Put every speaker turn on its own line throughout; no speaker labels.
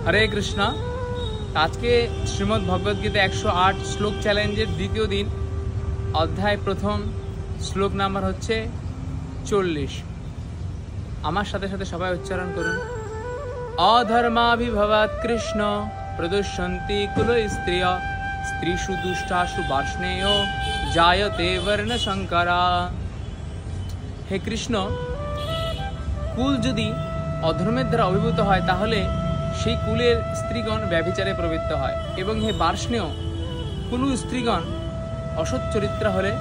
হরে কৃষ্ণ। আজকে শ্রীমদ্ ভগবদ্গীতা 108 শ্লোক চ্যালেঞ্জের দ্বিতীয় দিন, অধ্যায় প্রথম, শ্লোক নাম্বার হচ্ছে 40। আমার সাথে সাথে সবাই উচ্চারণ করুন। অধর্মাভিভবাৎ কৃষ্ণ প্রদুষ্যন্তি কুল স্ত্রিয় স্ত্রীষু দুষ্টাসু বার্ষ্ণেয় জায়তে বর্ণ সংকরা। হে কৃষ্ণ, কুল যদি অধর্মের দ্বারা অভিভূত হয় তাহলে সেই কুলের স্ত্রীগণ ব্যভিচারে প্রবৃত্ত হয়, এবং হে বার্ষ্ণেয়, কুল স্ত্রীগণ অসৎ চরিত্র হলে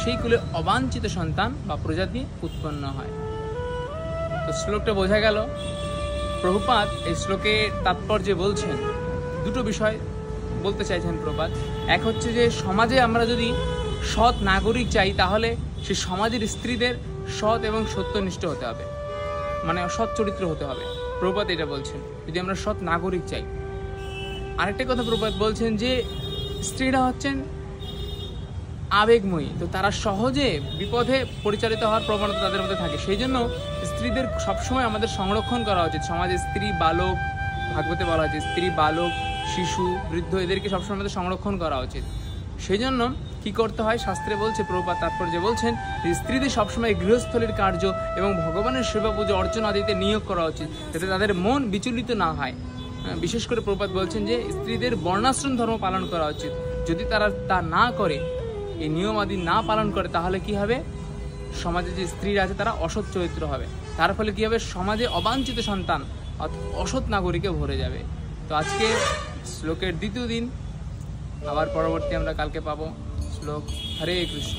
সেই কুলে অবাঞ্ছিত সন্তান বা প্রজাতি উৎপন্ন হয়। তো শ্লোকটা বোঝা গেল। প্রভুপাদ এই শ্লোকে তাৎপর্যে বলছেন দুটো বিষয় বলতে চাইছেন প্রভুপাদ। এক হচ্ছে যে সমাজে আমরা যদি সৎ নাগরিক চাই তাহলে সে সমাজের স্ত্রীদের সৎ এবং সত্যনিষ্ঠ হতে হবে, মানে সৎ চরিত্র হতে হবে। প্রভুপাদ এটা বলছেন যদি আমরা সৎ নাগরিক চাই। আরেকটা কথা প্রভুপাদ বলছেন যে স্ত্রীরা হচ্ছেন আবেগময়ী, তো তারা সহজে বিপদে পরিচালিত হওয়ার প্রবণতা তাদের মধ্যে থাকে। সেই জন্য স্ত্রীদের সবসময় আমাদের সংরক্ষণ করা উচিত। সমাজে স্ত্রী, বালক, ভাগবতে বলা হয়েছে স্ত্রী, বালক, শিশু, বৃদ্ধ, এদেরকে সবসময় আমাদের সংরক্ষণ করা উচিত। সেই জন্য কি করতে হয় শাস্ত্রে বলছে, প্রভুপাদ তাৎপর্যে বলছেন যে স্ত্রীদের সবসময় গৃহস্থলীর কার্য এবং ভগবানের সেবা পুজো অর্চনা আদিতে নিয়োগ করা উচিত, যাতে তাদের মন বিচলিত না হয়। বিশেষ করে প্রভুপাদ বলছেন যে স্ত্রীদের বর্ণাশ্রম ধর্ম পালন করা উচিত। যদি তারা তা না করে, এই নিয়ম আদি না পালন করে, তাহলে কি হবে, সমাজে যে স্ত্রীরা আছে তারা অসৎ চরিত্র হবে। তার ফলে কি হবে, সমাজে অবাঞ্ছিত সন্তান অসৎ নাগরিকে ভরে যাবে। তো আজকে শ্লোকের দ্বিতীয় দিন, আবার পরবর্তী আমরা কালকে পাবো শ্লোক। হরে কৃষ্ণ।